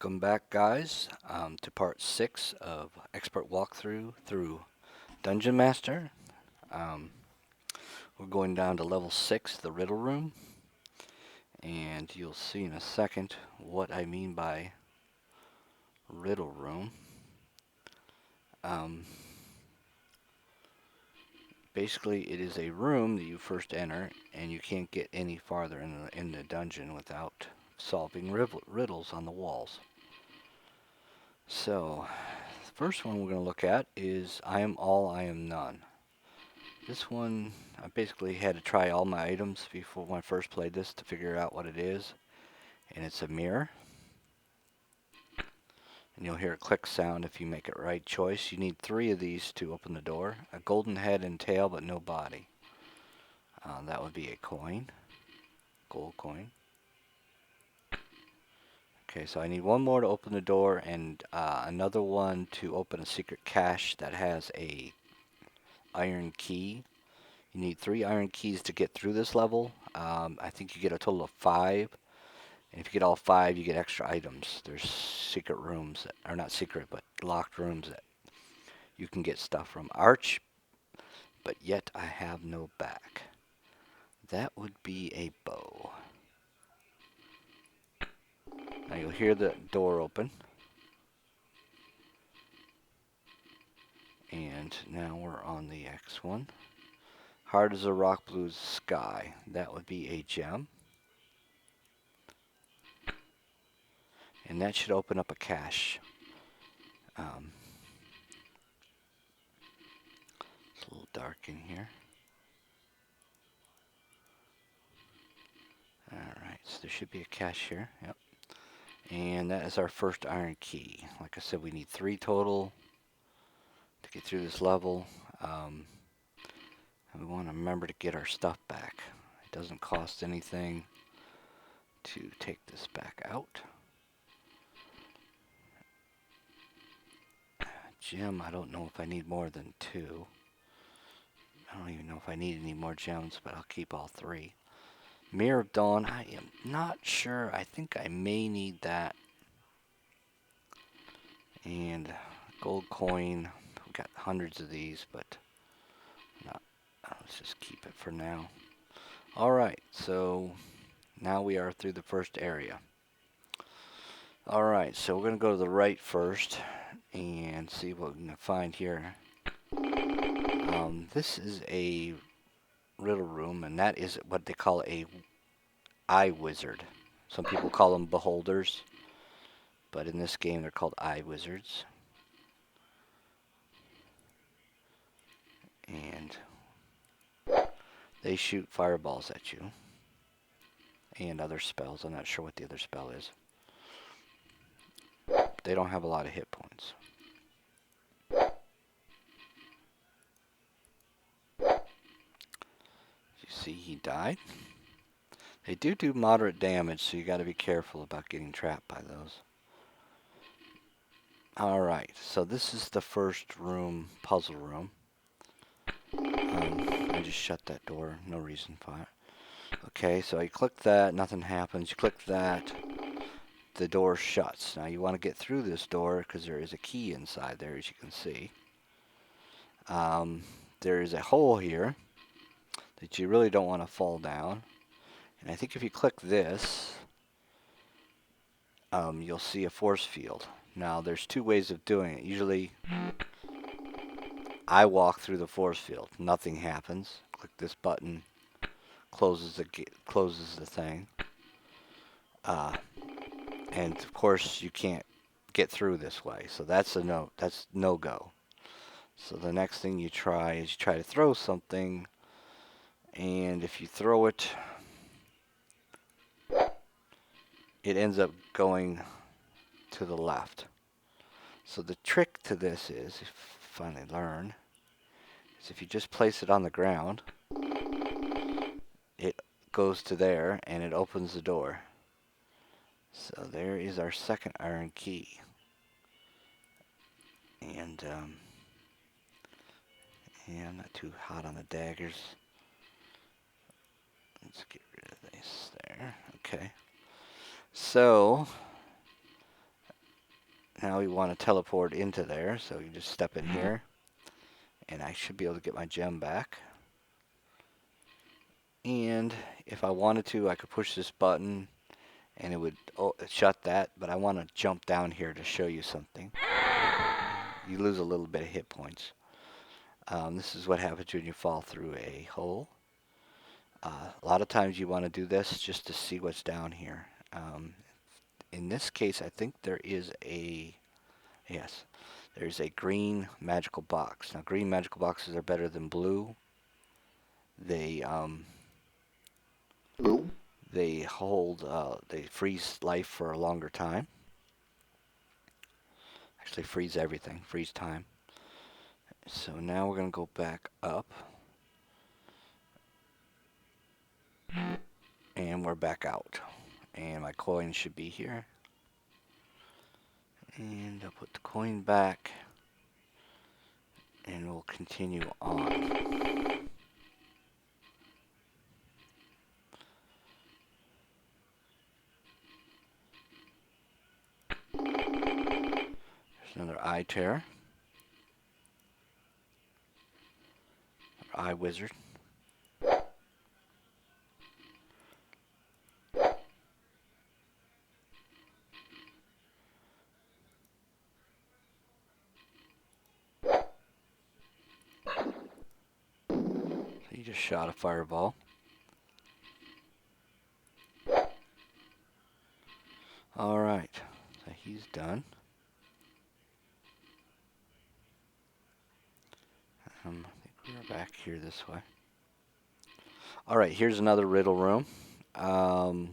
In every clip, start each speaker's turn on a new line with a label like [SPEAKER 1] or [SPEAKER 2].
[SPEAKER 1] Welcome back, guys, to part 6 of Expert Walkthrough through Dungeon Master. Um, we're going down to level 6, the Riddle Room, and you'll see in a second what I mean by Riddle Room. Um, Basically, it is a room that you first enter, and you can't get any farther in the dungeon without solving riddles on the walls. So, the first one we're going to look at is I am all, I am none. This one, I basically had to try all my items before when I first played this to figure out what it is. And it's a mirror. And you'll hear a click sound if you make it right choice. You need 3 of these to open the door. A golden head and tail, but no body. That would be a coin. Gold coin. Okay, so I need 1 more to open the door and another one to open a secret cache that has a iron key. You need 3 iron keys to get through this level. I think you get a total of 5. And if you get all 5, you get extra items. There's secret rooms that are not secret, but locked rooms that you can get stuff from. Arch, but yet I have no back. That would be a bow. Now you'll hear the door open. And now we're on the X one. Hard as a rock, blue as the sky. That would be a gem. And that should open up a cache. It's a little dark in here. Alright, so there should be a cache here. Yep. And that is our first iron key. Like I said, we need 3 total to get through this level. And we want to remember to get our stuff back. It doesn't cost anything to take this back out. Gem, I don't know if I need more than 2. I don't even know if I need any more gems, but I'll keep all 3. Mirror of Dawn, I am not sure. I think I may need that. And gold coin, we've got hundreds of these, but let's just keep it for now. Alright, so now we are through the first area. Alright, so we're going to go to the right first and see what we can find here. This is a riddle room, and that is what they call a eye wizard. Some people call them beholders, but in this game they're called eye wizards. And they shoot fireballs at you and other spells. I'm not sure what the other spell is. They don't have a lot of hit points. You see, he died. They do moderate damage, so you got to be careful about getting trapped by those. Alright, so this is the first room, puzzle room. I just shut that door, no reason for it. Okay, so you click that, nothing happens. You click that, the door shuts. Now you want to get through this door because there is a key inside there, as you can see. There is a hole here that you really don't want to fall down. And I think if you click this, you'll see a force field. Now there's 2 ways of doing it. Usually I walk through the force field. Nothing happens. Click this button, closes the thing. And of course you can't get through this way. So that's no go. So the next thing you try is you try to throw something, and if you throw it, it ends up going to the left. So the trick to this is, if you finally learn, is if you just place it on the ground, it goes to there and it opens the door. So there is our second iron key. And yeah, I'm not too hot on the daggers. Let's get rid of this there. Okay. So Now we want to teleport into there, so you just step in here, and I should be able to get my gem back. And if I wanted to, I could push this button, and it would shut that, but I want to jump down here to show you something. You lose a little bit of hit points. This is what happens when you fall through a hole. A lot of times you want to do this just to see what's down here. In this case, I think there is a, yes, there's a green magical box. Now, green magical boxes are better than blue. They hold, they freeze life for a longer time. Actually, freeze everything, freeze time. So now we're going to go back up. And we're back out. And my coin should be here. And I'll put the coin back. And we'll continue on. There's another eye tear. Eye wizard. He just shot a fireball. Alright, so he's done. I think we're back here this way. Alright, here's another riddle room. The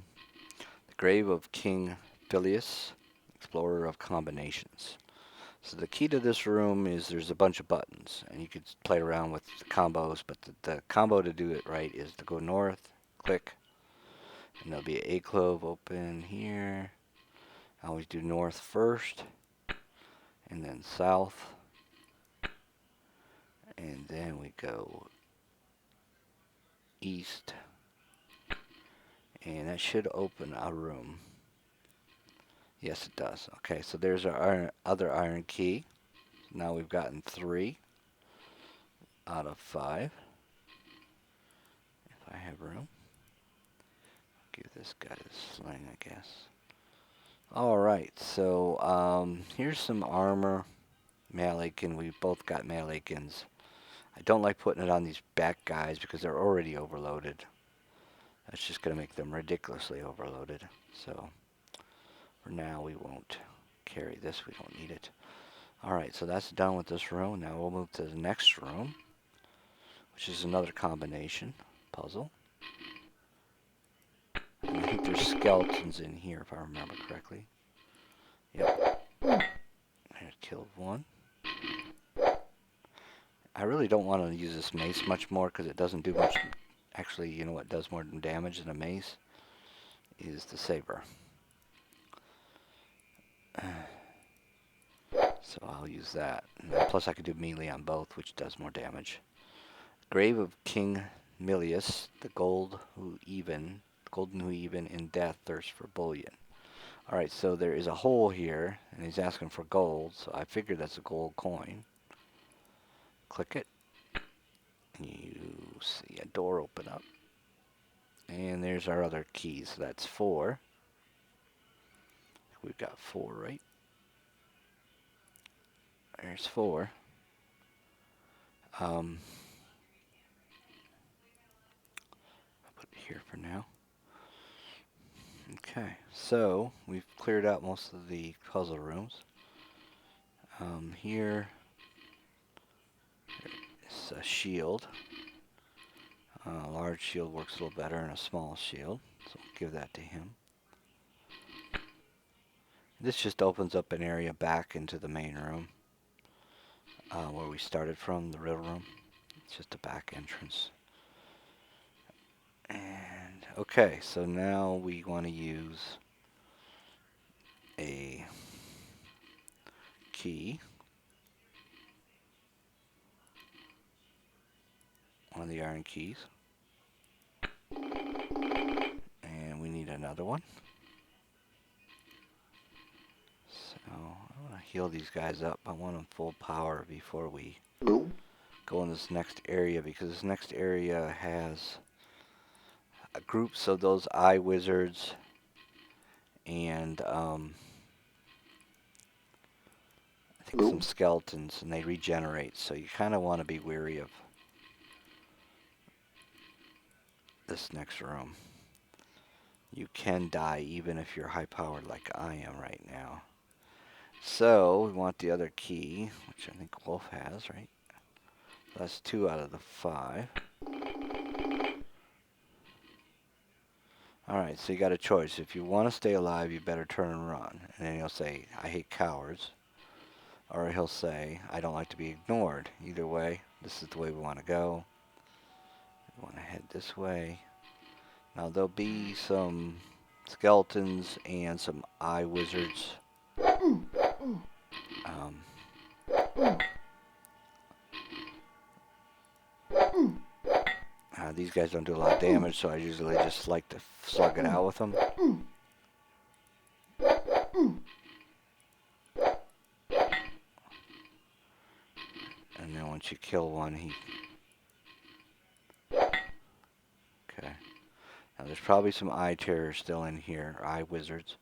[SPEAKER 1] grave of King Bilius, explorer of combinations. So the key to this room is there's a bunch of buttons, and you could play around with the combos, but the combo to do it right is to go north, click, and there'll be an A-clove open here. I always do north first, and then south, and then we go east, and that should open a room. Yes, it does. Okay, so there's our other iron key. Now we've gotten 3 out of 5. If I have room. Give this guy a sling, I guess. Alright, so here's some armor. Malakin, we both got Malikins. I don't like putting it on these back guys because they're already overloaded. That's just going to make them ridiculously overloaded. So, for now, we won't carry this. We don't need it. Alright, so that's done with this room. Now we'll move to the next room, which is another combination puzzle. And I think there's skeletons in here, if I remember correctly. Yep. I killed one. I really don't want to use this mace much more because it doesn't do much. Actually, you know what does more damage than a mace? Is the saber. So I'll use that. And plus I could do melee on both, which does more damage. Grave of King Milius, the golden who even in death thirst for bullion. Alright, so there is a hole here, and he's asking for gold, so I figured that's a gold coin. Click it, and you see a door open up. And there's our other keys, so that's 4. We've got 4, right? There's 4. I'll put it here for now. Okay, so we've cleared out most of the puzzle rooms. Here is a shield. A large shield works a little better than a small shield, so I'll give that to him. This just opens up an area back into the main room where we started from, the riddle room. It's just a back entrance. And okay, so now we want to use a key. One of the iron keys. And we need another one. So, I want to heal these guys up. I want them full power before we go in this next area, because this next area has groups of those eye wizards and I think some skeletons, and they regenerate, so you kind of want to be wary of this next room. You can die even if you're high powered like I am right now. So we want the other key, which I think Wolf has, right? That's 2 out of the 5. Alright, so you got a choice. If you want to stay alive, you better turn and run. And then he'll say, I hate cowards. Or he'll say, I don't like to be ignored. Either way, this is the way we want to go. We want to head this way. Now there'll be some skeletons and some eye wizards. These guys don't do a lot of damage, so I usually just like to slug it out with them. And then once you kill one, he... Okay. Now there's probably some eye terrors still in here, or eye wizards.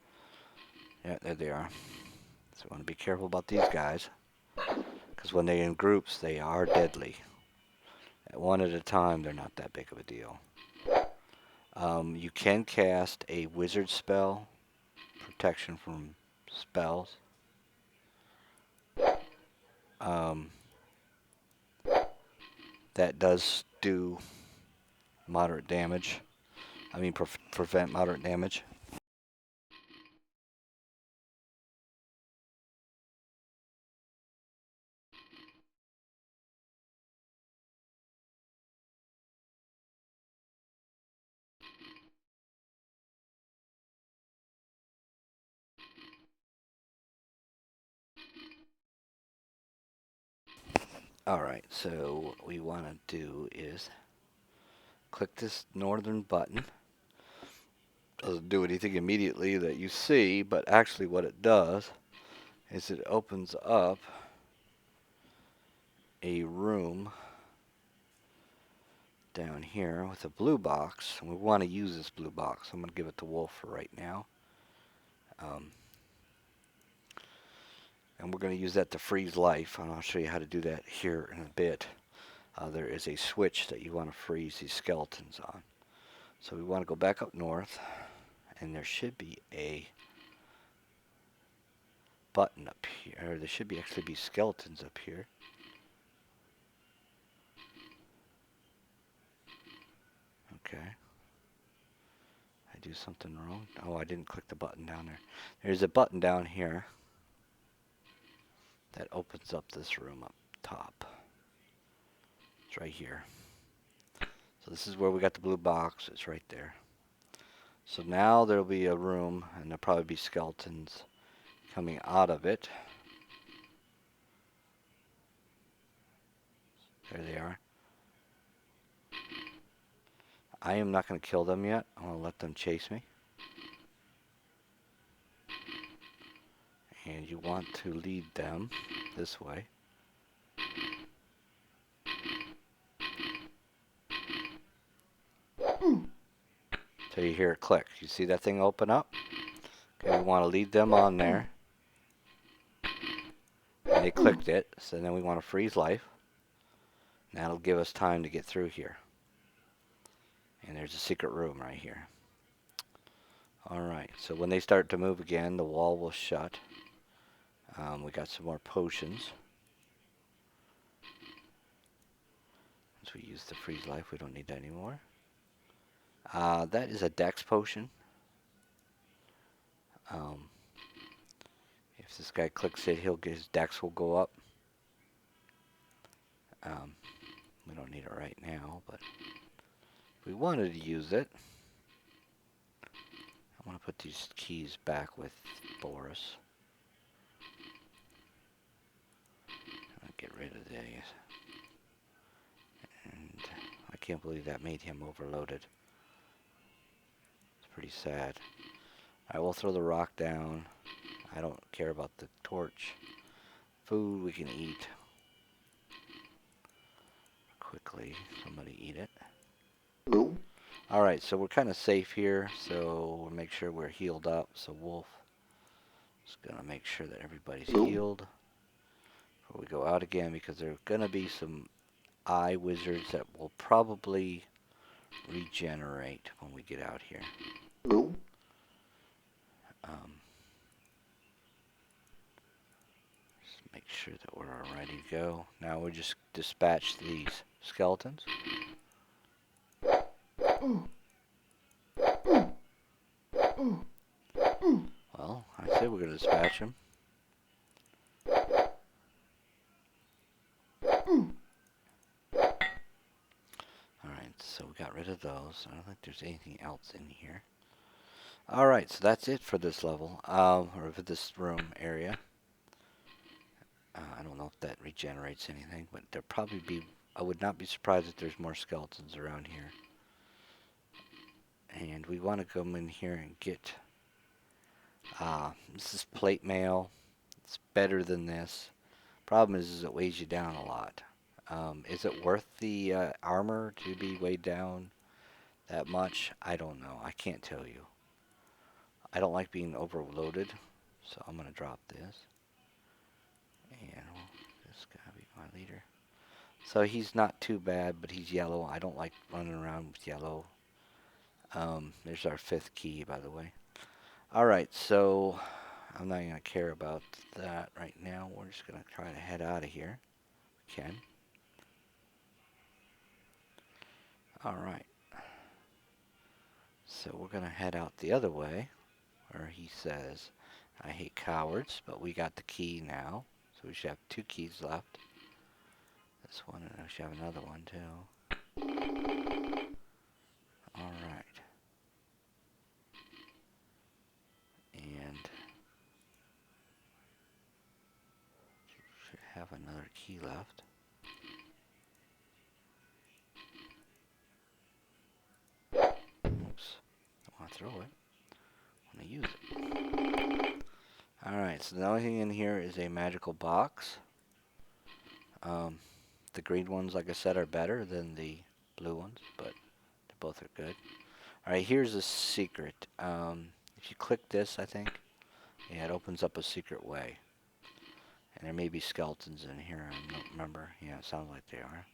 [SPEAKER 1] Yeah, there they are. So we want to be careful about these guys, because when they're in groups, they are deadly. At one at a time, they're not that big of a deal. You can cast a wizard spell, protection from spells. That does do moderate damage. I mean, prevent moderate damage. Alright, so what we want to do is click this northern button. Doesn't do anything immediately that you see, but actually what it does is it opens up a room down here with a blue box, and we want to use this blue box. I'm going to give it to Wolf for right now. And we're going to use that to freeze life, and I'll show you how to do that here in a bit. There is a switch that you want to freeze these skeletons on. So we want to go back up north, and there should be a button up here. There should actually be skeletons up here. Okay. I do something wrong? Oh, I didn't click the button down there. There's a button down here that opens up this room up top. It's right here. So this is where we got the blue box. It's right there. So now there'll be a room, and there'll probably be skeletons coming out of it. There they are. I am not going to kill them yet. I'm going to let them chase me. And you want to lead them this way. So you hear it click. You see that thing open up? Okay, we want to lead them on there. And they clicked it, so then we want to freeze life. And that'll give us time to get through here. And there's a secret room right here. Alright, so when they start to move again, the wall will shut. We got some more potions. Once we use the freeze life, we don't need that anymore. That is a dex potion. If this guy clicks it, his dex will go up. We don't need it right now, but if we wanted to use it, I want to put these keys back with Boris. I'll get rid of these. And I can't believe that made him overloaded. It's pretty sad. I will throw the rock down. I don't care about the torch. food we can eat. Quickly, somebody eat it. Alright, so we're kind of safe here, so we'll make sure we're healed up. So Wolf is going to make sure that everybody's healed before we go out again, because there are going to be some eye wizards that will probably regenerate when we get out here. Just make sure that we're all ready to go. Now we'll just dispatch these skeletons. Well, I said we're going to dispatch them. Alright, so we got rid of those. I don't think there's anything else in here. Alright, so that's it for this level, or for this room area. I don't know if that regenerates anything, but there'll probably be, I would not be surprised if there's more skeletons around here. And we want to come in here and get, this is plate mail. It's better than this. Problem is it weighs you down a lot. Is it worth the armor to be weighed down that much? I don't know. I can't tell you. I don't like being overloaded, so I'm going to drop this. And this gotta be my leader. So he's not too bad, but he's yellow. I don't like running around with yellow. There's our 5th key, by the way. Alright, so I'm not going to care about that right now. We're just going to try to head out of here. We can. Alright. So we're going to head out the other way, where he says, I hate cowards, but we got the key now. So we should have 2 keys left. This one, and I should have another one too. Alright. And should have another key left. Oops. Don't want to throw it. I want to use it. Alright, so the only thing in here is a magical box. The green ones, like I said, are better than the blue ones, but they both are good. Alright, here's a secret. If you click this, I think, yeah, it opens up a secret way. And there may be skeletons in here, I don't remember. Yeah, it sounds like they are.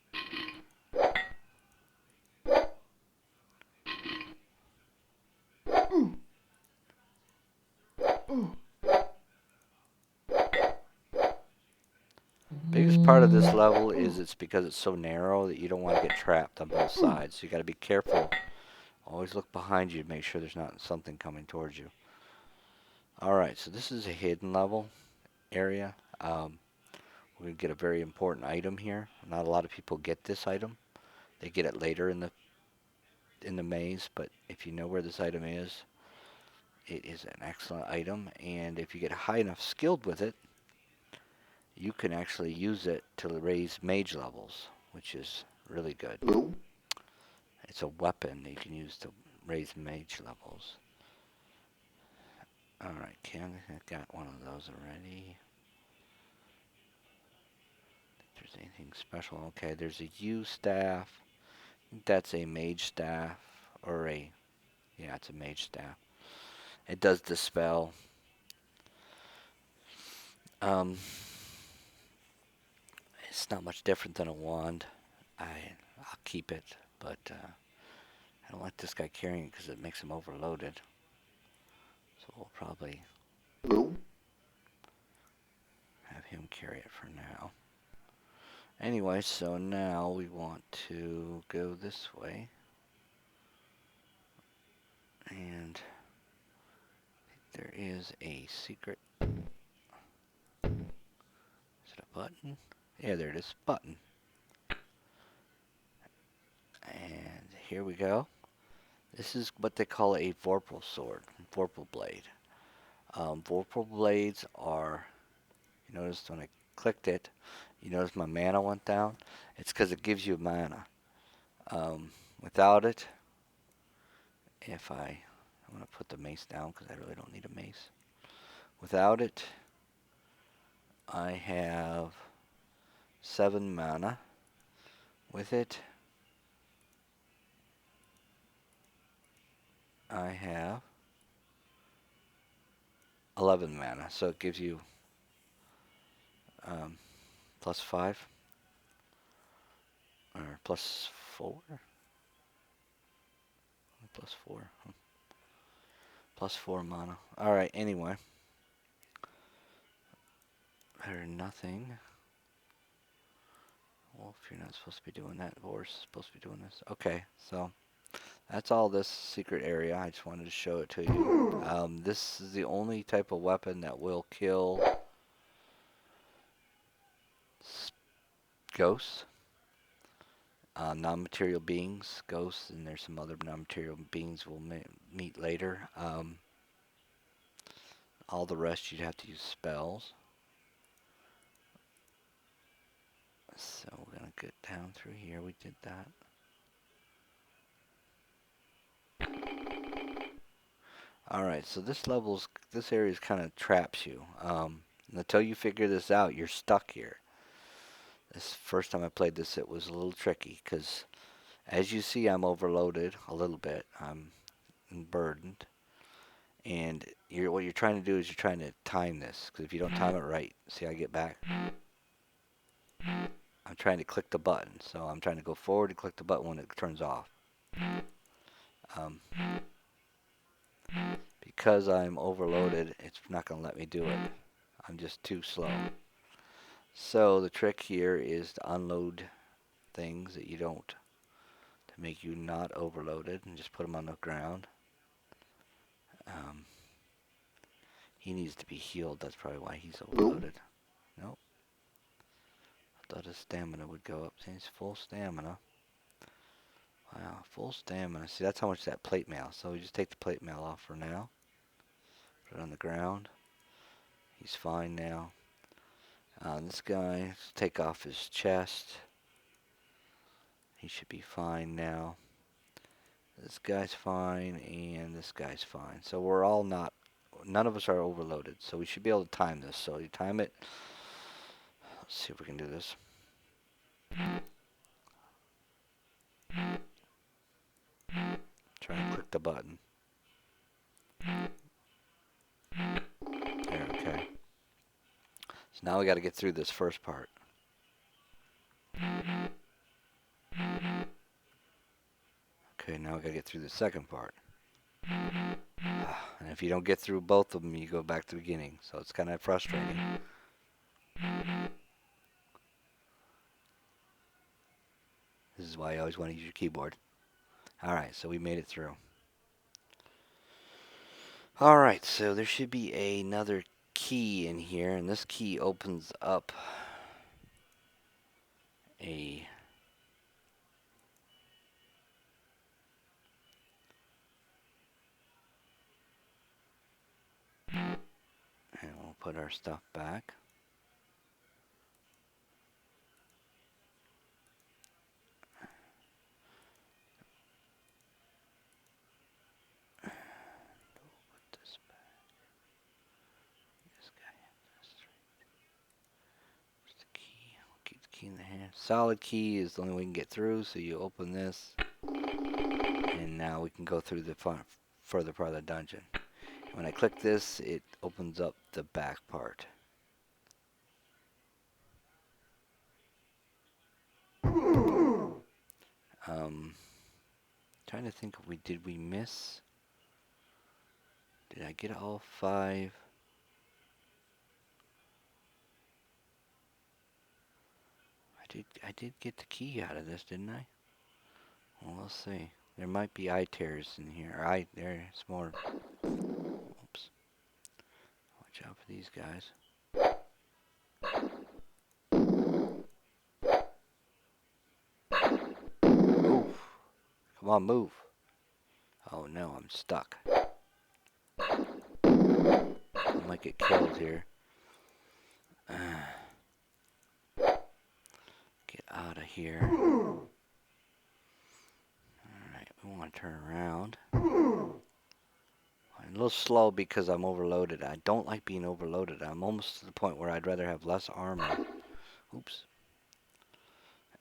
[SPEAKER 1] Biggest part of this level is it's because it's so narrow that you don't want to get trapped on both sides. So you got to be careful. Always look behind you to make sure there's not something coming towards you. Alright, so this is a hidden level area. We're going to get a very important item here. Not a lot of people get this item. They get it later in the maze, but if you know where this item is, it is an excellent item. And if you get high enough skilled with it, you can actually use it to raise mage levels, which is really good. It's a weapon that you can use to raise mage levels. Alright, I got one of those already. If there's anything special. Okay, there's a U staff. I think that's a mage staff. Or yeah, it's a mage staff. It does dispel. It's not much different than a wand. I'll keep it, but I don't like this guy carrying it because it makes him overloaded. So we'll probably have him carry it for now. Anyway, so now we want to go this way. And there is a secret. Is it a button? Yeah, there it is. Button. And here we go. This is what they call a Vorpal sword. Vorpal blade. Vorpal blades are, you noticed when I clicked it, you notice my mana went down? It's because it gives you mana. Without it, if I'm going to put the mace down because I really don't need a mace. Without it, I have 7 mana with it. I have 11 mana, so it gives you +5 or +4, +4, +4 mana. All right. Anyway, better than nothing. Wolf, you're not supposed to be doing that. Horse is supposed to be doing this. Okay, so that's all this secret area. I just wanted to show it to you. This is the only type of weapon that will kill ghosts, non-material beings, ghosts, and there's some other non-material beings we'll meet later. All the rest you'd have to use spells. So we're gonna get down through here. We did that. Alright, so this area kind of traps you. Until you figure this out, you're stuck here. This first time I played this, it was a little tricky, because as you see, I'm overloaded a little bit. I'm burdened. And what you're trying to do is you're trying to time this, because if you don't time it right, see I get back? I'm trying to click the button, so I'm trying to go forward and click the button when it turns off. Because I'm overloaded, it's not going to let me do it. I'm just too slow. So the trick here is to unload things that you don't, to make you not overloaded, and just put them on the ground. He needs to be healed. That's probably why he's overloaded. Nope. I thought his stamina would go up. See, he's full stamina. Wow, full stamina. See, that's how much that plate mail. So we just take the plate mail off for now. Put it on the ground. He's fine now. This guy, let's take off his chest. He should be fine now. This guy's fine, and this guy's fine. So we're all not, none of us are overloaded. So we should be able to time this. So you time it. Let's see if we can do this. Try and click the button. There, okay. So now we got to get through this first part. Okay, now we got to get through the second part. And if you don't get through both of them, you go back to the beginning. So it's kind of frustrating. This is why I always want to use your keyboard. Alright, so we made it through. Alright, so there should be another key in here, and this key opens up a and we'll put our stuff back. Put this back. This guy has straight. Where's the key? I'll keep the key in the hand. Solid key is the only way we can get through, so you open this. And now we can go through the further part of the dungeon. When I click this, it opens up the back part. Trying to think if did we miss? Did I get all 5? I did get the key out of this, didn't I? Well, we'll see. There might be eye tears in here. There's more. Oops. Watch out for these guys. Oof. Come on, move. Oh no, I'm stuck. I might get killed here. Get out of here. Alright, we want to turn around. little slow because I'm overloaded. I don't like being overloaded. I'm almost to the point where I'd rather have less armor. Oops.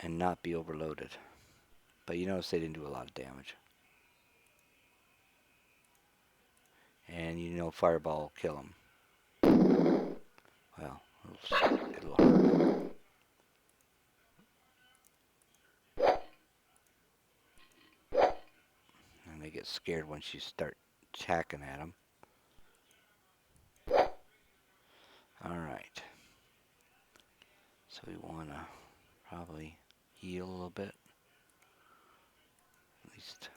[SPEAKER 1] And not be overloaded. But you notice they didn't do a lot of damage. And you know Fireball will kill them. Well, it'll hurt. And they get scared once you start hacking at them. Alright. So we want to probably heal a little bit. At least.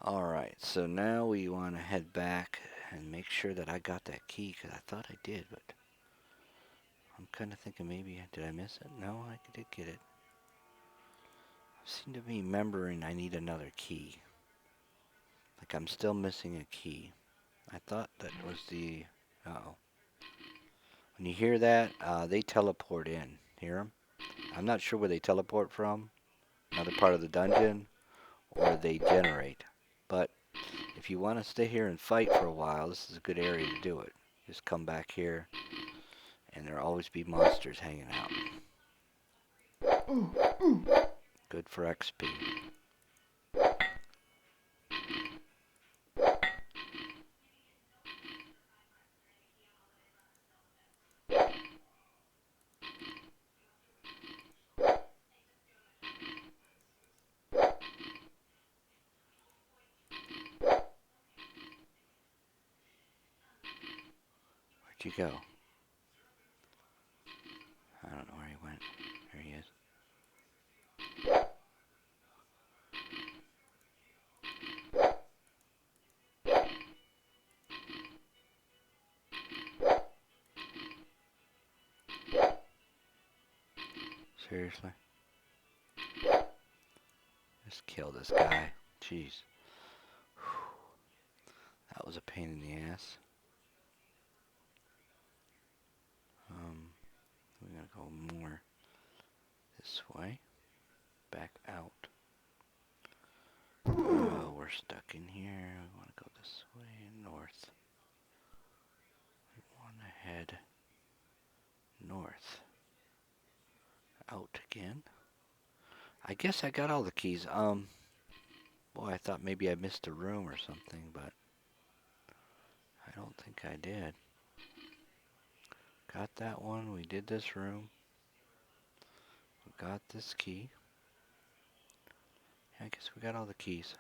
[SPEAKER 1] Alright, so now we want to head back and make sure that I got that key, because I thought I did, but I'm kind of thinking maybe, did I miss it? No, I did get it. I seem to be remembering I need another key. Like I'm still missing a key. I thought that was the... Uh-oh. When you hear that, they teleport in. Hear them? I'm not sure where they teleport from. Another part of the dungeon. Or they generate. But if you want to stay here and fight for a while, this is a good area to do it. Just come back here. And there'll always be monsters hanging out. Good for XP. Where'd you go? I don't know where he went. There he is. Seriously? Just kill this guy. Jeez. That was a pain in the ass. We're gonna go more this way. Back out. Oh, we're stuck in here. We want to go this way, north. We want to head north. Out again. I guess I got all the keys. Boy, I thought maybe I missed a room or something, but I don't think I did. Got that one. We did this room. We got this key. I guess we got all the keys.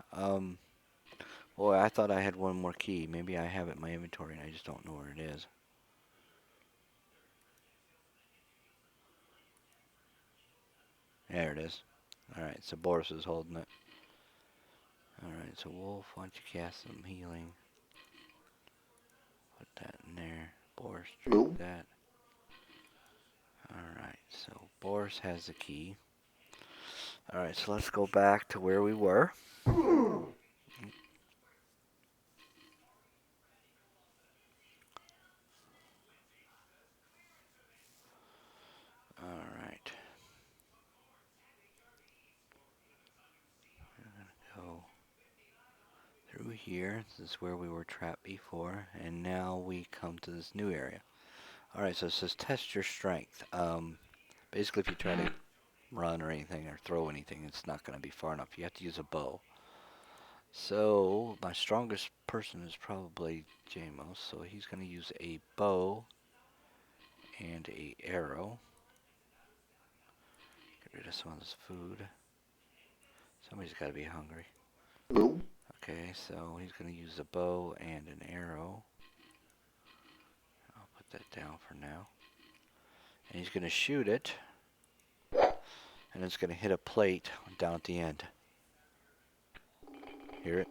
[SPEAKER 1] Boy, I thought I had one more key. Maybe I have it in my inventory and I just don't know where it is. There it is. Alright, so Boris is holding it. Alright, so Wolf, why don't you cast some healing? Put that in there. Boris, drink that. Alright, so Boris has the key. Alright, so let's go back to where we were. Alright. We're gonna go through here. This is where we were trapped before, and now we come to this new area. Alright, so it says test your strength. Basically if you try to run or anything or throw anything, it's not going to be far enough. You have to use a bow. So my strongest person is probably Jamos, so he's going to use a bow and a arrow. Get rid of some of this food. Somebody's got to be hungry. Okay, so he's going to use a bow and an arrow. I'll put that down for now. And he's going to shoot it. And it's going to hit a plate down at the end. Hear it?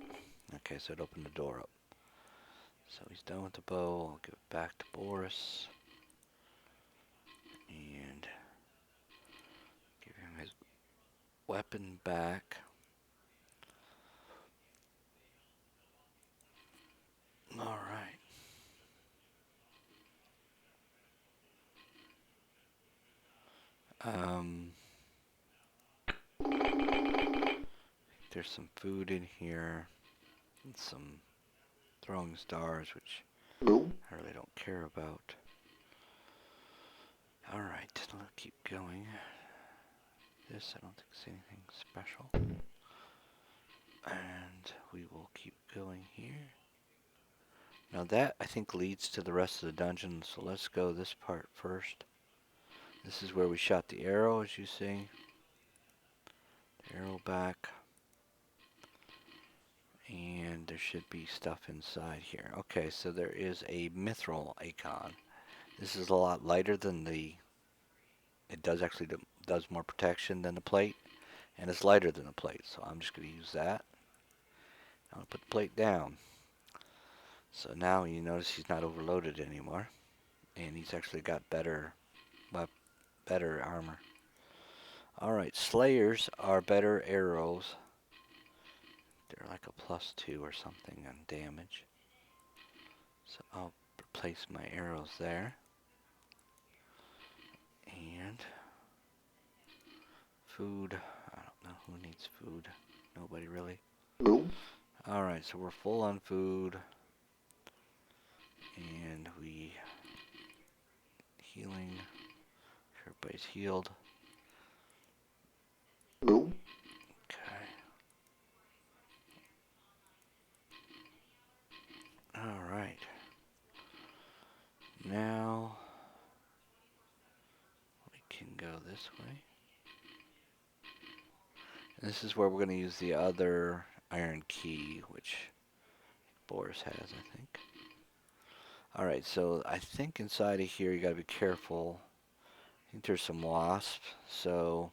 [SPEAKER 1] Okay, so it opened the door up. So he's done with the bow. I'll give it back to Boris. And give him his weapon back. Alright. there's some food in here. And some throwing stars, which I really don't care about. Alright, let's keep going. This, I don't think is anything special. And we will keep going here. Now that, I think, leads to the rest of the dungeon, so let's go this part first. This is where we shot the arrow, as you see. Arrow back. And there should be stuff inside here. Okay, so there is a mithril icon. This is a lot lighter than the... It does actually does more protection than the plate. And it's lighter than the plate, so I'm just going to use that. I'll put the plate down. So now you notice he's not overloaded anymore. And he's actually got better armor. Alright, Slayers are better arrows. They're like a +2 or something on damage. So I'll replace my arrows there. And food. I don't know who needs food. Nobody really. Alright, so we're full on food. And we... Healing. Everybody's healed. Okay. Alright. Now we can go this way. And this is where we're going to use the other iron key, which Boris has, I think. Alright, so I think inside of here you got to be careful. I think there's some wasps, so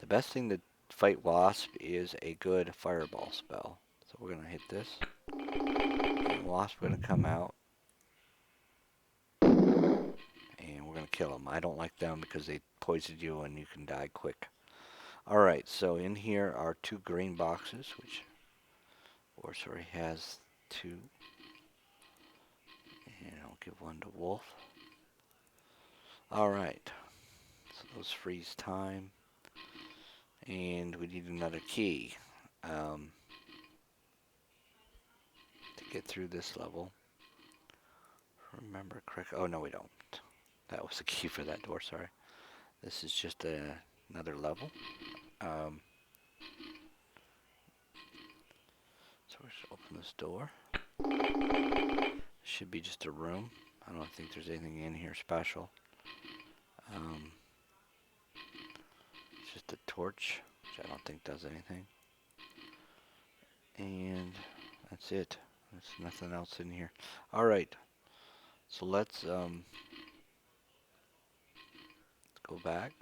[SPEAKER 1] the best thing to fight wasp is a good fireball spell. So we're going to hit this. And the wasp are going to come out. And we're going to kill them. I don't like them because they poison you and you can die quick. Alright, so in here are 2 green boxes, which Boris already has 2. And I'll give one to Wolf. Alright, so those freeze time. And we need another key to get through this level. Remember correct? Oh, no, we don't. That was the key for that door, sorry. This is just another level. So we should open this door. Should be just a room. I don't think there's anything in here special. It's just a torch, which I don't think does anything. And that's it. There's nothing else in here. Alright. So let's go back.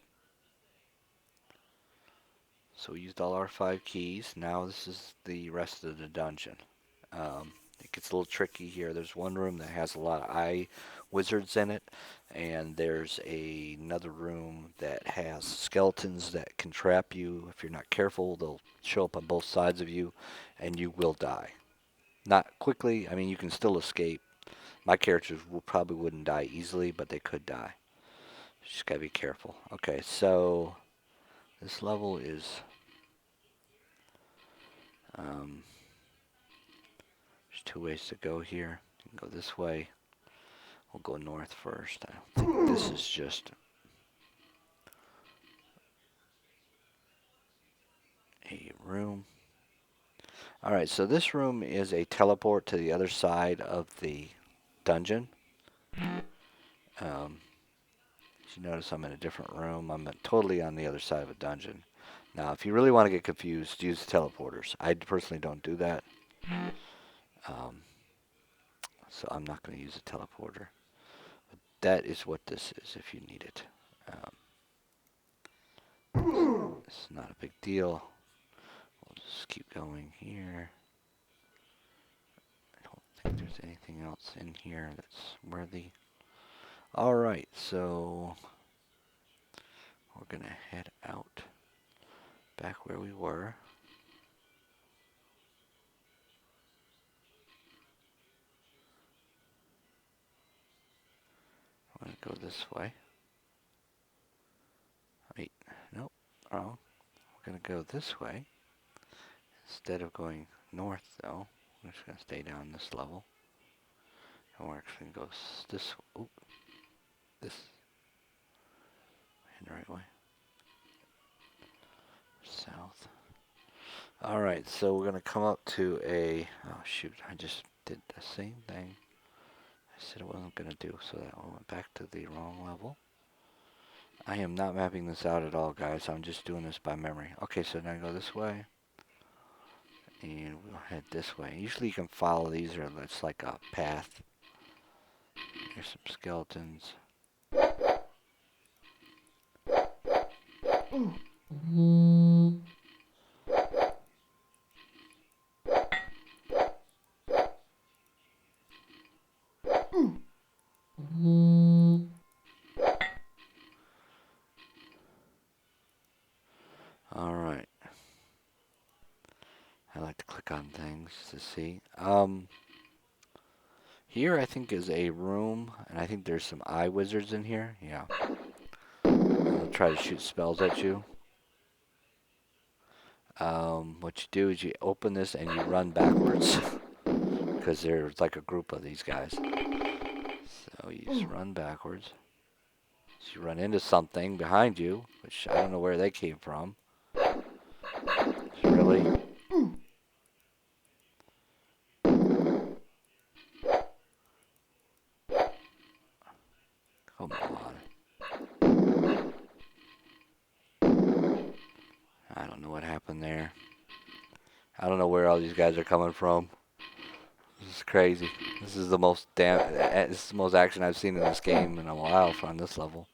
[SPEAKER 1] So we used all our 5 keys. Now this is the rest of the dungeon. It gets a little tricky here. There's one room that has a lot of eye wizards in it, and there's another room that has skeletons that can trap you. If you're not careful, they'll show up on both sides of you, and you will die. Not quickly. I mean, you can still escape. My characters probably wouldn't die easily, but they could die. Just gotta be careful. Okay, so this level is there's 2 ways to go here. You can go this way. We'll go north first. I don't think this is just a room. Alright, so this room is a teleport to the other side of the dungeon. As you notice, I'm in a different room. I'm totally on the other side of a dungeon. Now, if you really want to get confused, use teleporters. I personally don't do that. So I'm not going to use a teleporter. But that is what this is, if you need it. It's not a big deal. We'll just keep going here. I don't think there's anything else in here that's worthy. Alright, so we're going to head out back where we were. I'm going to go this way. Wait, nope, wrong. We're going to go this way. Instead of going north, though, we're just going to stay down this level. And we're actually going to go this, this, in the right way. South. Alright, so we're going to come up to a, oh shoot, I just did the same thing I said I wasn't going to do, so that one went back to the wrong level. I am not mapping this out at all, guys. I'm just doing this by memory. Okay, so now go this way. And we'll head this way. Usually you can follow these, or it's like a path. Here's some skeletons. Alright. I like to click on things to see. Here I think is a room, and I think there's some eye wizards in here. Yeah. They'll try to shoot spells at you. What you do is you open this and you run backwards. Because there's like a group of these guys. So you just run backwards. So you run into something behind you, which I don't know where they came from. It's really... Come on. I don't know what happened there. I don't know where all these guys are coming from. This is crazy. This is the most this is the most action I've seen in this game in a while on this level.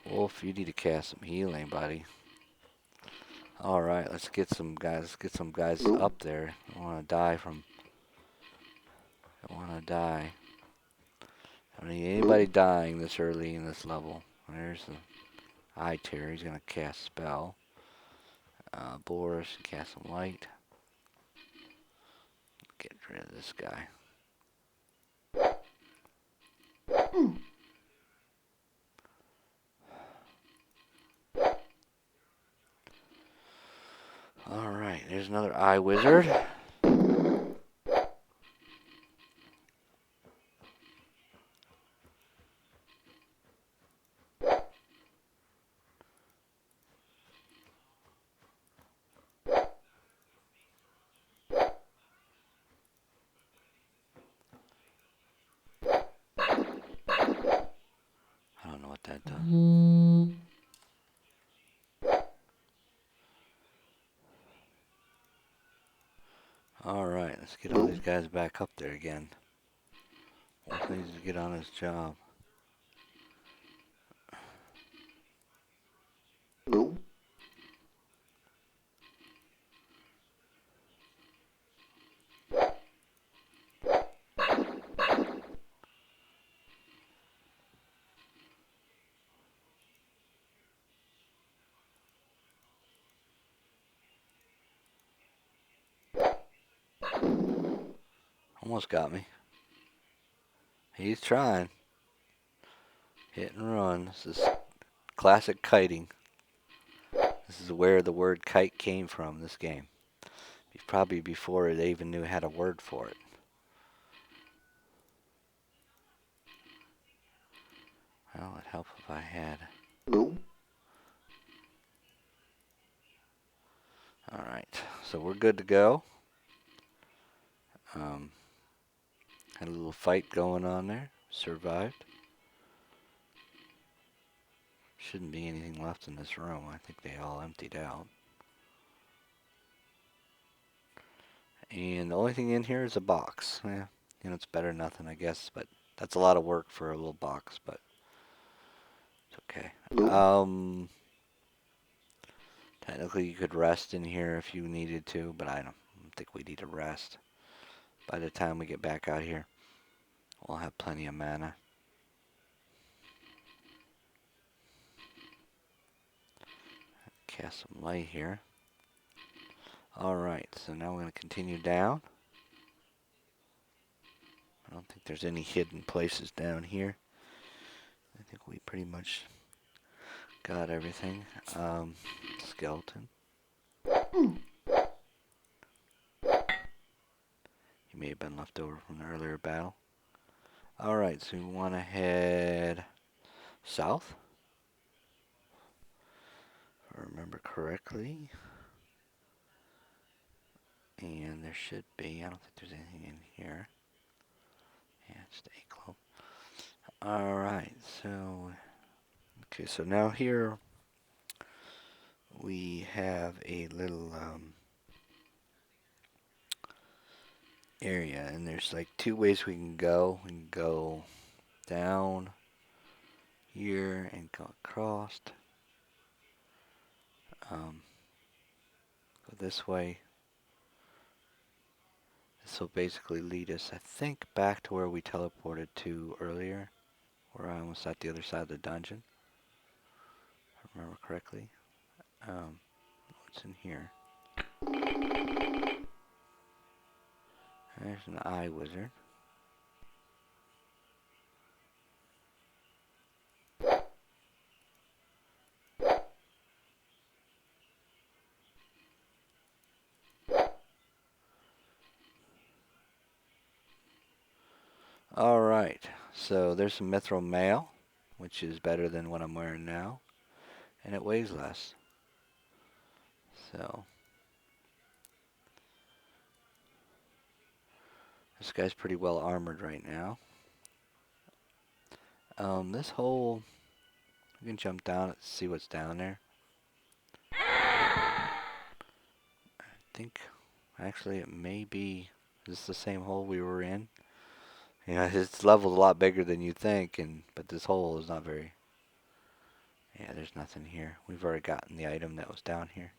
[SPEAKER 1] Wolf, you need to cast some healing, buddy. All right, let's get some guys. Let's get some guys up there. I want to die from. I want to die. I don't need anybody dying this early in this level. There's the eye terror. He's gonna cast spell. Boris, cast some light. Get rid of this guy. Alright, there's another eye wizard. I don't know what that does. Alright, let's get all these guys back up there again. Wolf needs to get on his job. Almost got me. He's trying. Hit and run. This is classic kiting. This is where the word kite came from, this game. Probably before they even knew had a word for it. Well, it'd help if I had. Alright, so we're good to go. Had a little fight going on there. Survived. Shouldn't be anything left in this room. I think they all emptied out. And the only thing in here is a box. Yeah, you know, it's better than nothing, I guess, but that's a lot of work for a little box, but it's okay. Technically you could rest in here if you needed to, but I don't think we need to rest. By the time we get back out here, we'll have plenty of mana. Cast some light here. Alright, so now we're going to continue down. I don't think there's any hidden places down here. I think we pretty much Got everything. Skeleton. He may have been left over from the earlier battle. Alright, so we want to head south. If I remember correctly. And there should be, I don't think there's anything in here. Yeah, it's the globe. Alright, so, okay, so now here we have a little area, and there's like two ways we can go. We can go down here and go across. Go this way. This will basically lead us, I think, back to where we teleported to earlier, where I was at the other side of the dungeon, if I remember correctly. What's in here? There's an eye wizard. Alright, so there's some mithril mail, which is better than what I'm wearing now, and it weighs less. So, this guy's pretty well armored right now. This hole, we can jump down and see what's down there. I think, actually, it may be, is this the same hole we were in? Yeah, it's leveled a lot bigger than you think, but this hole is not very... Yeah, there's nothing here. We've already gotten the item that was down here.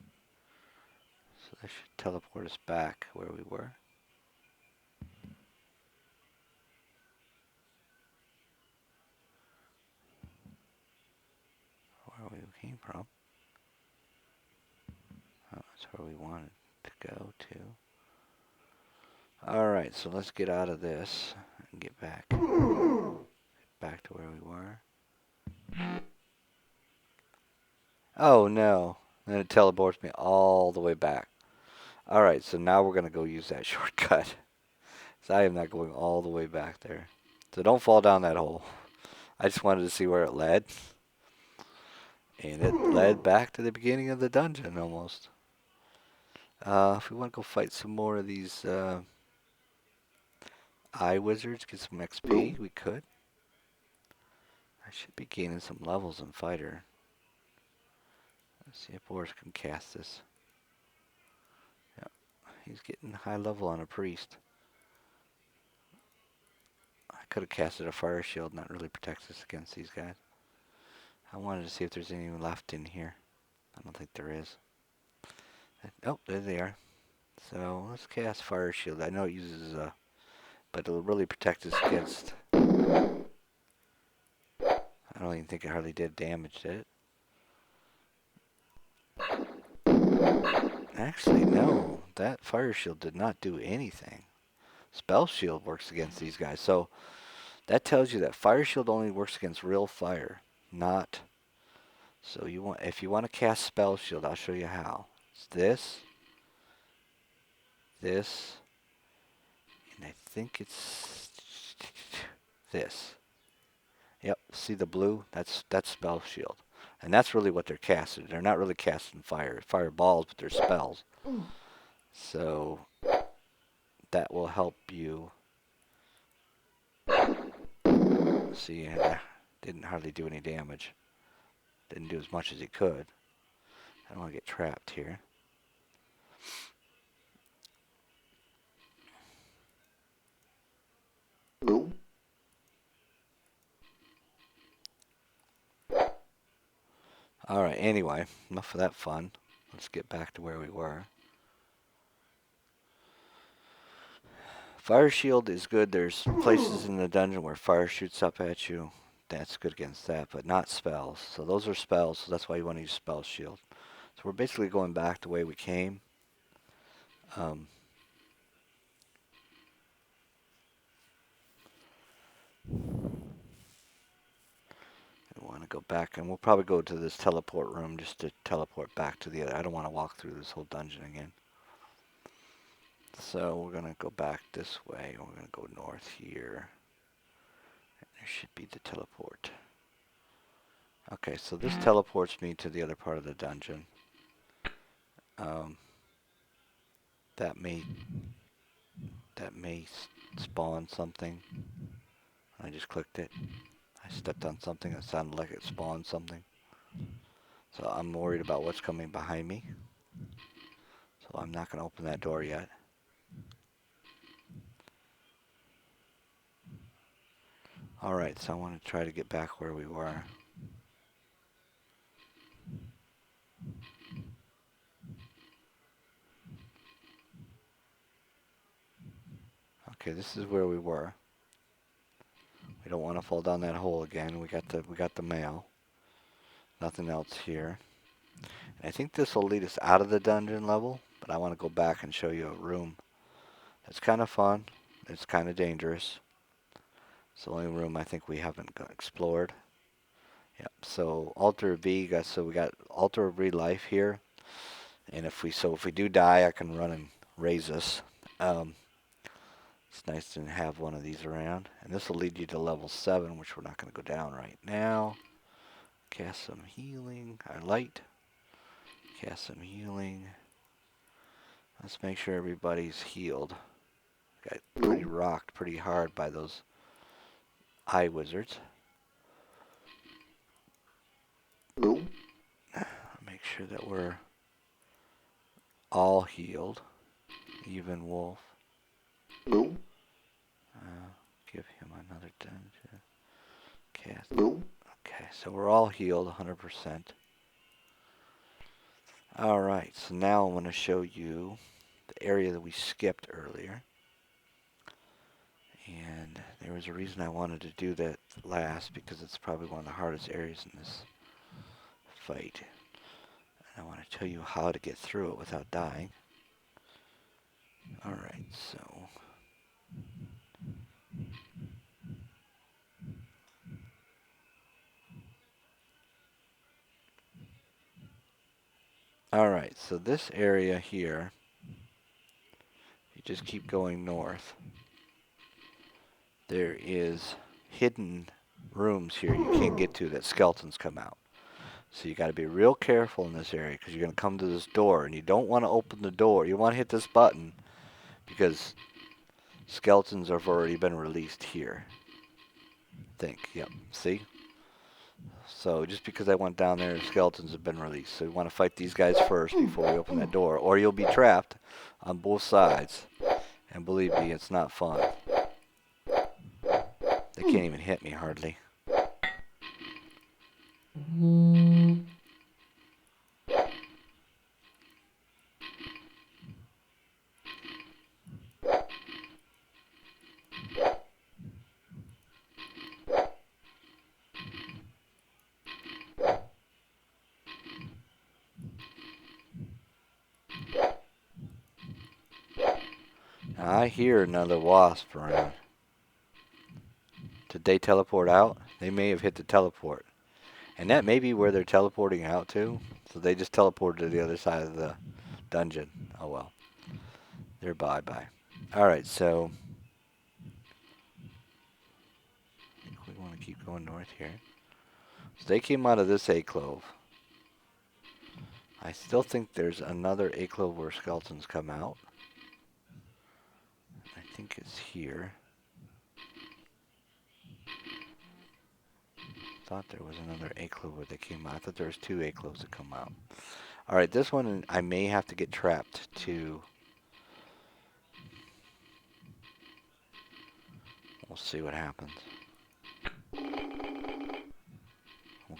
[SPEAKER 1] So that should teleport us back where we were. Where we came from. Oh, that's where we wanted to go to. Alright, so let's get out of this and get back. Back to where we were. Oh no. Then it teleports me all the way back. Alright, so now we're going to go use that shortcut. So I am not going all the way back there. So don't fall down that hole. I just wanted to see where it led. And it led back to the beginning of the dungeon almost. If we want to go fight some more of these eye wizards, get some XP, we could. I should be gaining some levels in fighter. Let's see if Boris can cast this. Yep, he's getting high level on a priest. I could have casted a fire shield, not really protects us against these guys. I wanted to see if there's any left in here. I don't think there is. Oh, there they are. So let's cast fire shield. I know it uses but it'll really protect us against... I don't even think it hardly did damage, did it? Actually, no. That fire shield did not do anything. Spell shield works against these guys. So that tells you that fire shield only works against real fire, not... So if you want to cast spell shield, I'll show you how. It's this, and I think it's this. Yep, see the blue? That's spell shield. And that's really what they're casting. They're not really casting fireballs, but they're spells. So that will help you. See, didn't hardly do any damage. Didn't do as much as he could. I don't want to get trapped here. Alright, anyway, enough of that fun. Let's get back to where we were. Fire shield is good. There's places in the dungeon where fire shoots up at you. That's good against that, but not spells. So those are spells, so that's why you want to use spell shield. So we're basically going back the way we came. We want to go back, and we'll probably go to this teleport room just to teleport back to the other. I don't want to walk through this whole dungeon again. So we're going to go back this way. We're going to go north here. And there should be the teleport. Okay, so this teleports me to the other part of the dungeon. That may spawn something. I just clicked it. I stepped on something that sounded like it spawned something. So I'm worried about what's coming behind me. So I'm not going to open that door yet. Alright, so I want to try to get back where we were. Okay, this is where we were. We don't want to fall down that hole again. We got the mail. Nothing else here. And I think this will lead us out of the dungeon level, but I want to go back and show you a room. It's kind of fun. It's kind of dangerous. It's the only room I think we haven't explored. Yep. So Altar of V, so we got Altar of Relife here. And if we do die, I can run and raise us. It's nice to have one of these around. And this will lead you to level 7, which we're not going to go down right now. Cast some healing. Our light. Cast some healing. Let's make sure everybody's healed. Got pretty rocked pretty hard by those eye wizards. Make sure that we're all healed. Even Wolf. Give him another dungeon. Cast. Okay, so we're all healed 100%. Alright, so now I'm going to show you the area that we skipped earlier. And there was a reason I wanted to do that last, because it's probably one of the hardest areas in this fight. And I want to tell you how to get through it without dying. Alright, so... Alright, so this area here, you just keep going north. There is hidden rooms here you can't get to that skeletons come out. So you got to be real careful in this area, because you're going to come to this door and you don't want to open the door. You want to hit this button because skeletons have already been released here. Yep, see? So just because I went down there, skeletons have been released. So you want to fight these guys first before we open that door, or you'll be trapped on both sides. And believe me, it's not fun. They can't even hit me hardly. Now, I hear another wasp around. Did they teleport out? They may have hit the teleport. And that may be where they're teleporting out to. So they just teleported to the other side of the dungeon. Oh well. They're bye-bye. Alright, so... I think we want to keep going north here. So they came out of this alcove. I still think there's another alcove where skeletons come out. I think it's here. Thought there was another alcove where they came out. I thought there was 2 alcoves that come out. Alright, this one I may have to get trapped to... We'll see what happens. I'm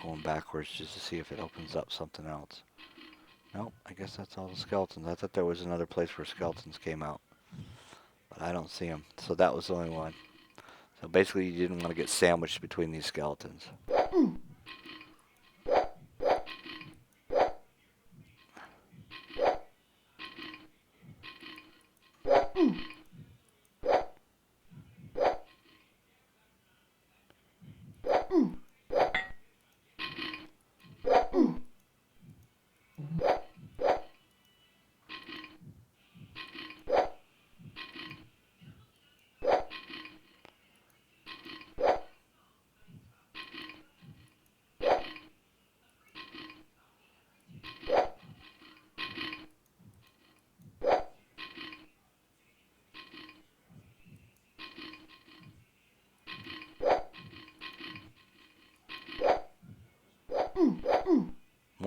[SPEAKER 1] going backwards just to see if it opens up something else. Nope, I guess that's all the skeletons. I thought there was another place where skeletons came out. But I don't see them. So that was the only one. So basically you didn't want to get sandwiched between these skeletons.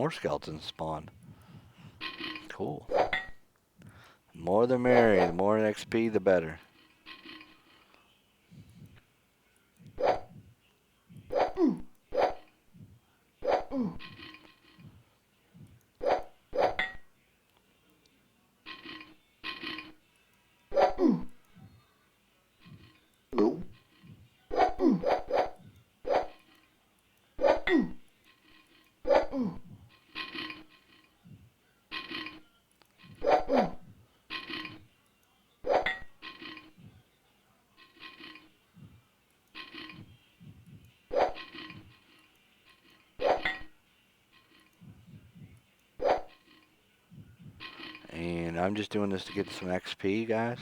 [SPEAKER 1] more skeletons spawn. Cool. More the merrier. The more XP, the better. And I'm just doing this to get some XP, guys.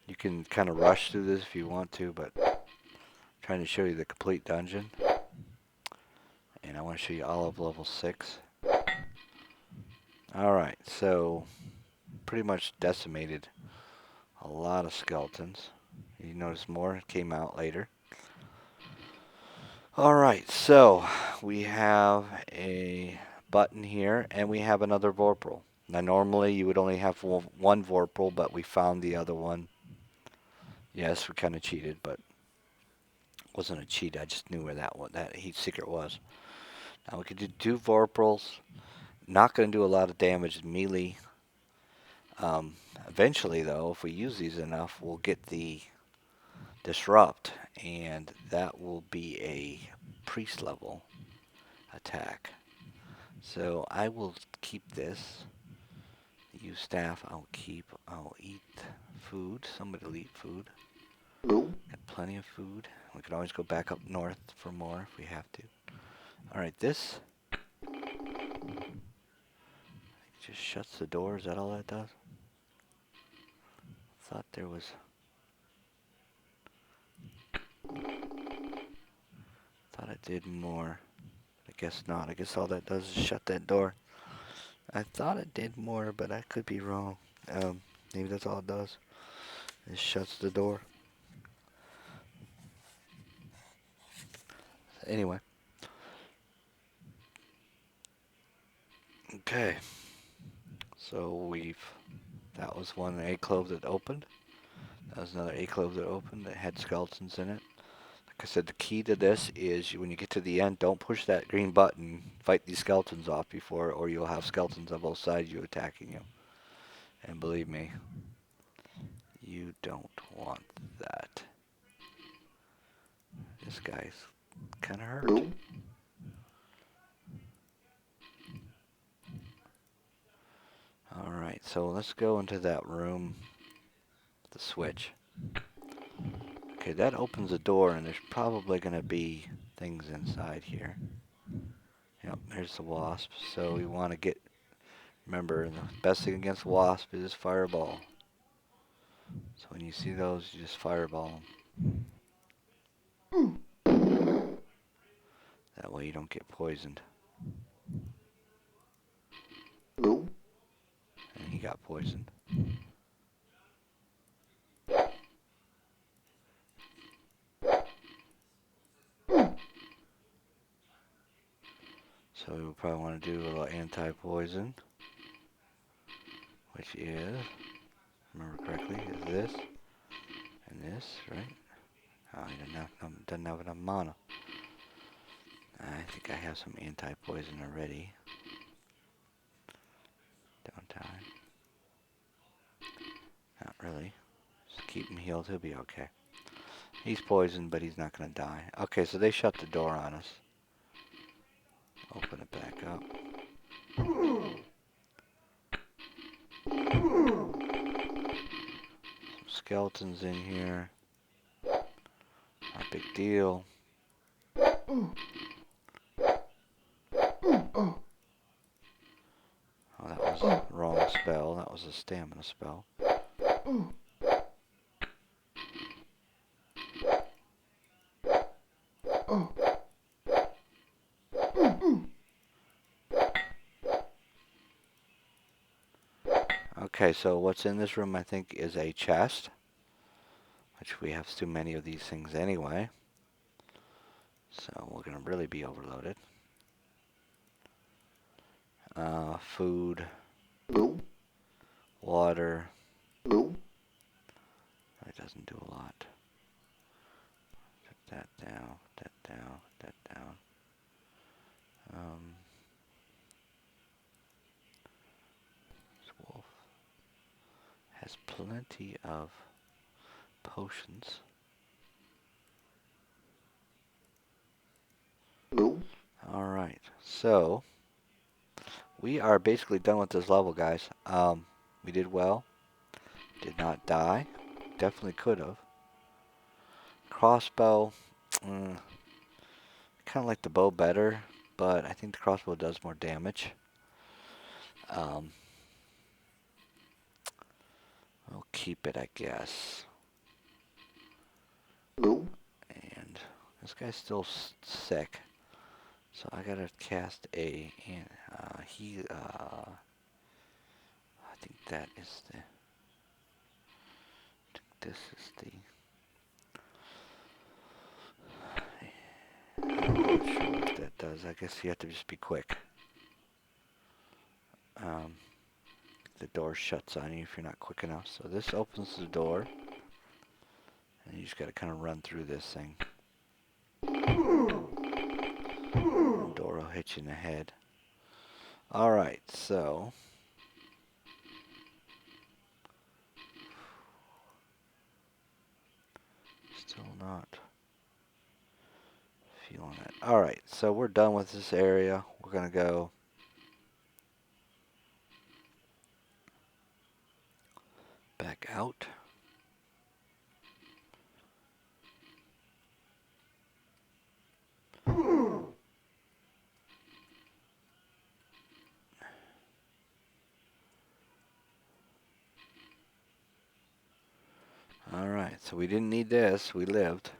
[SPEAKER 1] You can kind of rush through this if you want to, but I'm trying to show you the complete dungeon. And I want to show you all of level 6. Alright, so pretty much decimated a lot of skeletons. You notice more came out later. Alright, so we have a button here, and we have another Vorpal. Now normally you would only have one Vorpal, but we found the other one. Yes, we kind of cheated, but it wasn't a cheat. I just knew where that heat secret was. Now we could do 2 Vorpals. Not going to do a lot of damage melee. Eventually, though, if we use these enough, we'll get the Disrupt, and that will be a priest level attack. So I will keep this. Use staff. I'll eat food. Somebody will eat food. Got plenty of food. We can always go back up north for more if we have to. Alright, this just shuts the door. Is that all that does? Thought there was... Thought it did more. I guess not. I guess all that does is shut that door. I thought it did more, but I could be wrong. Maybe that's all it does. It shuts the door. Anyway. Okay. So that was one egg clove that opened. That was another egg clove that opened that had skeletons in it. Like I said, the key to this is when you get to the end, don't push that green button. Fight these skeletons off before, or you'll have skeletons on both sides of you attacking you. And believe me, you don't want that. This guy's kind of hurt. Alright, so let's go into that room. The switch. Okay, that opens the door, and there's probably going to be things inside here. Yep, there's the wasp. So we want to remember, the best thing against wasp is fireball. So when you see those, you just fireball them. That way you don't get poisoned. And he got poisoned. So we will probably want to do a little anti-poison, which is, remember correctly, is this and this, right? Oh, he doesn't have enough mana. I think I have some anti-poison already. Downtime. Not really. Just keep him healed, he'll be okay. He's poisoned, but he's not going to die. Okay, so they shut the door on us. Open it back up. Some skeletons in here. Not a big deal. Oh, that was the wrong spell. That was a stamina spell. Okay, so what's in this room, I think, is a chest. Which we have too many of these things anyway. So we're going to really be overloaded. Food, water. That doesn't do a lot. Put that down, that down, that down. This wolf has plenty of potions. Alright, so we are basically done with this level, guys. We did well. Did not die. Definitely could have. Crossbow. Kind of like the bow better, but I think the crossbow does more damage. We'll keep it, I guess. And this guy's still sick, so I gotta cast a. I think that is the. This is the. I'm not sure what that does. I guess you have to just be quick. The door shuts on you if you're not quick enough. So this opens the door, and you just gotta kind of run through this thing. The door will hit you in the head. Alright, so still not feeling it. Alright, so we're done with this area. We're gonna go back out. Alright, so we didn't need this. We lived.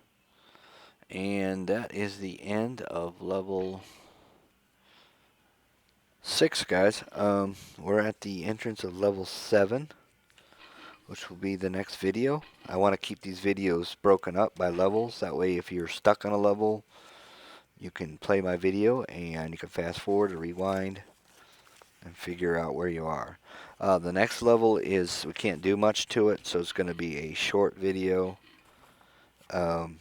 [SPEAKER 1] And that is the end of level 6, guys. We're at the entrance of level 7, which will be the next video. I want to keep these videos broken up by levels. That way, if you're stuck on a level, you can play my video and you can fast forward or rewind and figure out where you are. The next level is, we can't do much to it, so it's going to be a short video. I'm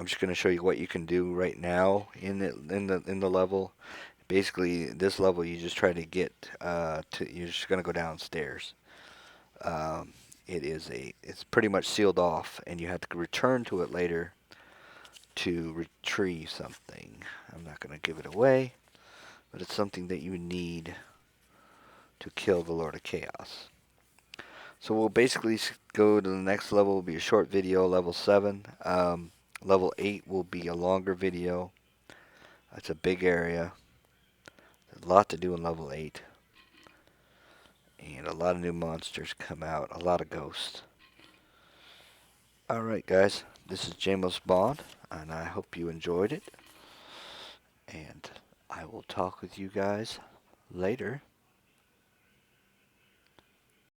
[SPEAKER 1] just going to show you what you can do right now in the level. Basically, this level you just try to get you're just going to go downstairs. It's pretty much sealed off, and you have to return to it later to retrieve something. I'm not going to give it away, but it's something that you need to kill the Lord of Chaos. So we'll basically go to the next level. Will be a short video, level 7. Level 8 will be a longer video. It's a big area. There's a lot to do in level 8. And a lot of new monsters come out. A lot of ghosts. Alright guys, this is Jamos Bond, and I hope you enjoyed it. And I will talk with you guys later.